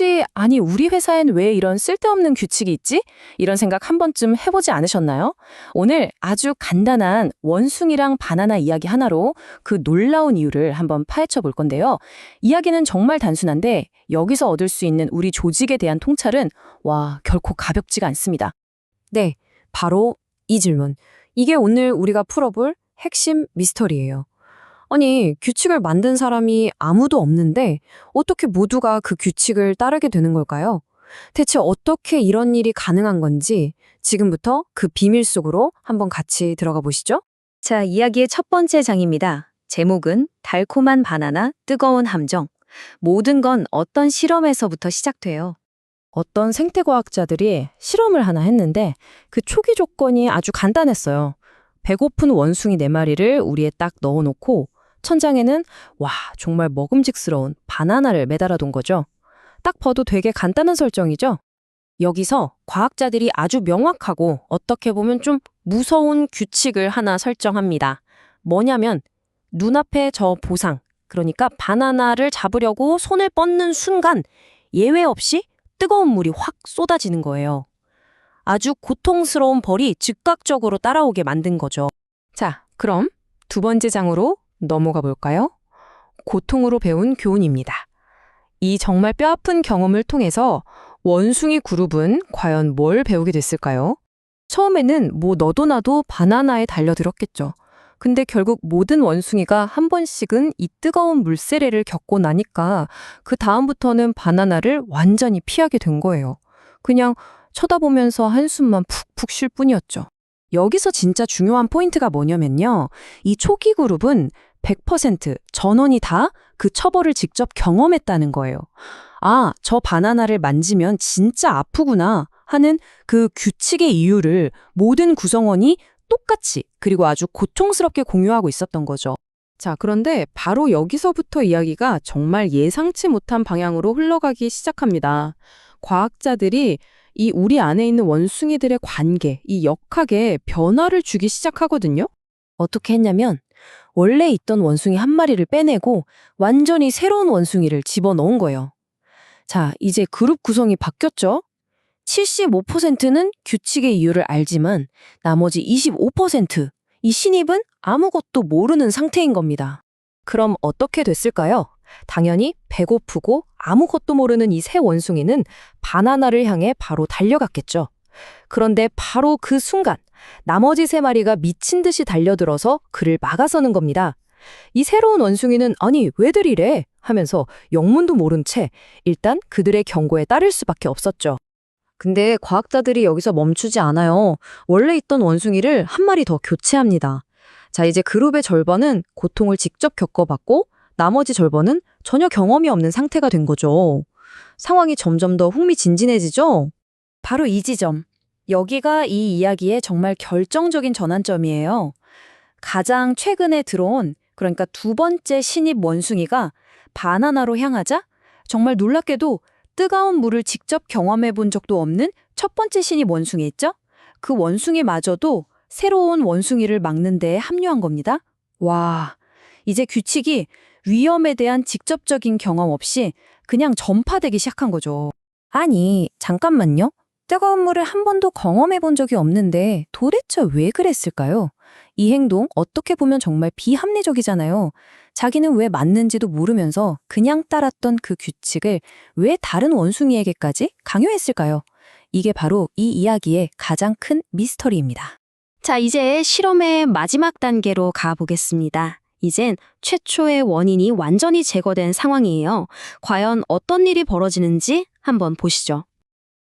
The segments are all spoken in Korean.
혹시 아니 우리 회사엔 왜 이런 쓸데없는 규칙이 있지? 이런 생각 한 번쯤 해보지 않으셨나요? 오늘 아주 간단한 원숭이랑 바나나 이야기 하나로 그 놀라운 이유를 한번 파헤쳐 볼 건데요. 이야기는 정말 단순한데 여기서 얻을 수 있는 우리 조직에 대한 통찰은 결코 가볍지가 않습니다. 네, 바로 이 질문. 이게 오늘 우리가 풀어볼 핵심 미스터리예요. 아니, 규칙을 만든 사람이 아무도 없는데 어떻게 모두가 그 규칙을 따르게 되는 걸까요? 대체 어떻게 이런 일이 가능한 건지 지금부터 그 비밀 속으로 한번 같이 들어가 보시죠. 자, 이야기의 첫 번째 장입니다. 제목은 달콤한 바나나, 뜨거운 함정. 모든 건 어떤 실험에서부터 시작돼요. 어떤 생태과학자들이 실험을 하나 했는데 그 초기 조건이 아주 간단했어요. 배고픈 원숭이 4마리를 우리에 딱 넣어놓고 천장에는 정말 먹음직스러운 바나나를 매달아 둔 거죠. 딱 봐도 되게 간단한 설정이죠. 여기서 과학자들이 아주 명확하고 어떻게 보면 좀 무서운 규칙을 하나 설정합니다. 뭐냐면 눈앞에 저 보상, 그러니까 바나나를 잡으려고 손을 뻗는 순간 예외 없이 뜨거운 물이 확 쏟아지는 거예요. 아주 고통스러운 벌이 즉각적으로 따라오게 만든 거죠. 자, 그럼 두 번째 장으로 넘어가 볼까요? 고통으로 배운 교훈입니다. 이 정말 뼈아픈 경험을 통해서 원숭이 그룹은 과연 뭘 배우게 됐을까요? 처음에는 너도 나도 바나나에 달려들었겠죠. 근데 결국 모든 원숭이가 한 번씩은 이 뜨거운 물세례를 겪고 나니까 그 다음부터는 바나나를 완전히 피하게 된 거예요. 그냥 쳐다보면서 한숨만 푹푹 쉴 뿐이었죠. 여기서 진짜 중요한 포인트가 뭐냐면요. 이 초기 그룹은 100% 전원이 다 그 처벌을 직접 경험했다는 거예요. 아, 저 바나나를 만지면 진짜 아프구나 하는 그 규칙의 이유를 모든 구성원이 똑같이 그리고 아주 고통스럽게 공유하고 있었던 거죠. 자, 그런데 바로 여기서부터 이야기가 정말 예상치 못한 방향으로 흘러가기 시작합니다. 과학자들이 이 우리 안에 있는 원숭이들의 관계, 이 역학에 변화를 주기 시작하거든요. 어떻게 했냐면 원래 있던 원숭이 한 마리를 빼내고 완전히 새로운 원숭이를 집어넣은 거예요. 자, 이제 그룹 구성이 바뀌었죠? 75%는 규칙의 이유를 알지만 나머지 25%, 이 신입은 아무것도 모르는 상태인 겁니다. 그럼 어떻게 됐을까요? 당연히 배고프고 아무것도 모르는 이 새 원숭이는 바나나를 향해 바로 달려갔겠죠. 그런데 바로 그 순간 나머지 3마리가 미친 듯이 달려들어서 그를 막아서는 겁니다. 이 새로운 원숭이는 아니 왜들 이래? 하면서 영문도 모른 채 일단 그들의 경고에 따를 수밖에 없었죠. 근데 과학자들이 여기서 멈추지 않아요. 원래 있던 원숭이를 한 마리 더 교체합니다. 자, 이제 그룹의 절반은 고통을 직접 겪어봤고 나머지 절반은 전혀 경험이 없는 상태가 된 거죠. 상황이 점점 더 흥미진진해지죠? 바로 이 지점. 여기가 이 이야기의 정말 결정적인 전환점이에요. 가장 최근에 들어온, 그러니까 두 번째 신입 원숭이가 바나나로 향하자 정말 놀랍게도 뜨거운 물을 직접 경험해 본 적도 없는 첫 번째 신입 원숭이 있죠? 그 원숭이마저도 새로운 원숭이를 막는 데에 합류한 겁니다. 이제 규칙이 위험에 대한 직접적인 경험 없이 그냥 전파되기 시작한 거죠. 아니, 잠깐만요. 뜨거운 물을 한 번도 경험해 본 적이 없는데 도대체 왜 그랬을까요? 이 행동 어떻게 보면 정말 비합리적이잖아요. 자기는 왜 맞는지도 모르면서 그냥 따랐던 그 규칙을 왜 다른 원숭이에게까지 강요했을까요? 이게 바로 이 이야기의 가장 큰 미스터리입니다. 자, 이제 실험의 마지막 단계로 가보겠습니다. 이젠 최초의 원인이 완전히 제거된 상황이에요. 과연 어떤 일이 벌어지는지 한번 보시죠.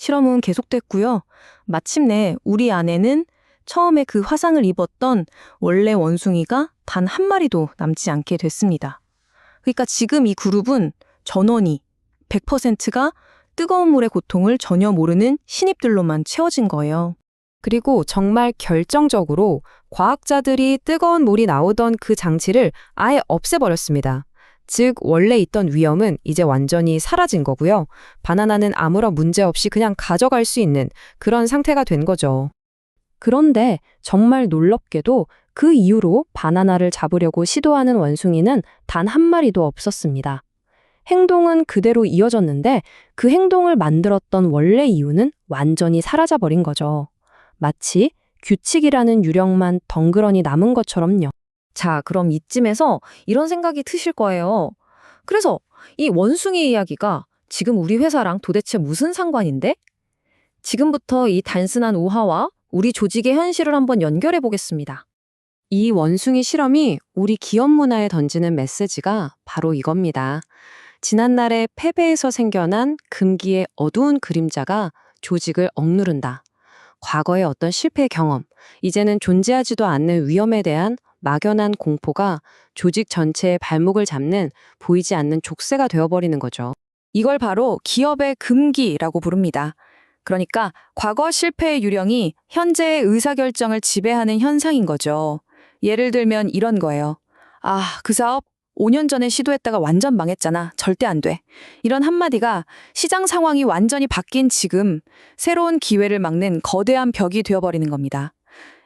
실험은 계속됐고요. 마침내 우리 안에는 처음에 그 화상을 입었던 원래 원숭이가 단 한 마리도 남지 않게 됐습니다. 그러니까 지금 이 그룹은 전원이 100%가 뜨거운 물의 고통을 전혀 모르는 신입들로만 채워진 거예요. 그리고 정말 결정적으로 과학자들이 뜨거운 물이 나오던 그 장치를 아예 없애버렸습니다. 즉 원래 있던 위험은 이제 완전히 사라진 거고요. 바나나는 아무런 문제 없이 그냥 가져갈 수 있는 그런 상태가 된 거죠. 그런데 정말 놀랍게도 그 이후로 바나나를 잡으려고 시도하는 원숭이는 단 한 마리도 없었습니다. 행동은 그대로 이어졌는데 그 행동을 만들었던 원래 이유는 완전히 사라져버린 거죠. 마치 규칙이라는 유령만 덩그러니 남은 것처럼요. 자, 그럼 이쯤에서 이런 생각이 드실 거예요. 그래서 이 원숭이 이야기가 지금 우리 회사랑 도대체 무슨 상관인데? 지금부터 이 단순한 오하와 우리 조직의 현실을 한번 연결해 보겠습니다. 이 원숭이 실험이 우리 기업 문화에 던지는 메시지가 바로 이겁니다. 지난날의 패배에서 생겨난 금기의 어두운 그림자가 조직을 억누른다. 과거의 어떤 실패 경험, 이제는 존재하지도 않는 위험에 대한 막연한 공포가 조직 전체의 발목을 잡는 보이지 않는 족쇄가 되어버리는 거죠. 이걸 바로 기업의 금기라고 부릅니다. 그러니까 과거 실패의 유령이 현재의 의사결정을 지배하는 현상인 거죠. 예를 들면 이런 거예요. 아, 그 사업 5년 전에 시도했다가 완전 망했잖아. 절대 안 돼. 이런 한마디가 시장 상황이 완전히 바뀐 지금 새로운 기회를 막는 거대한 벽이 되어버리는 겁니다.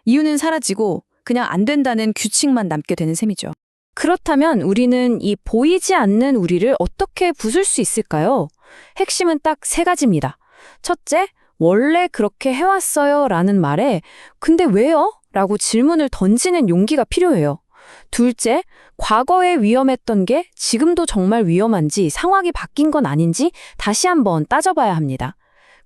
이유는 사라지고 그냥 안 된다는 규칙만 남게 되는 셈이죠. 그렇다면 우리는 이 보이지 않는 우리를 어떻게 부술 수 있을까요? 핵심은 딱 세 가지입니다. 첫째, 원래 그렇게 해왔어요 라는 말에 근데 왜요? 라고 질문을 던지는 용기가 필요해요. 둘째, 과거에 위험했던 게 지금도 정말 위험한지 상황이 바뀐 건 아닌지 다시 한번 따져봐야 합니다.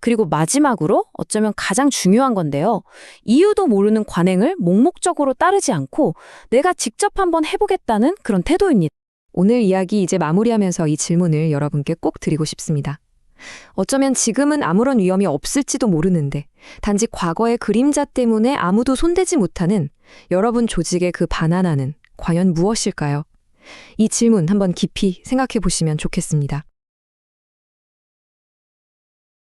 그리고 마지막으로 어쩌면 가장 중요한 건데요. 이유도 모르는 관행을 몽목적으로 따르지 않고 내가 직접 한번 해보겠다는 그런 태도입니다. 오늘 이야기 이제 마무리하면서 이 질문을 여러분께 꼭 드리고 싶습니다. 어쩌면 지금은 아무런 위험이 없을지도 모르는데 단지 과거의 그림자 때문에 아무도 손대지 못하는 여러분 조직의 그 반환하는 과연 무엇일까요? 이 질문 한번 깊이 생각해 보시면 좋겠습니다.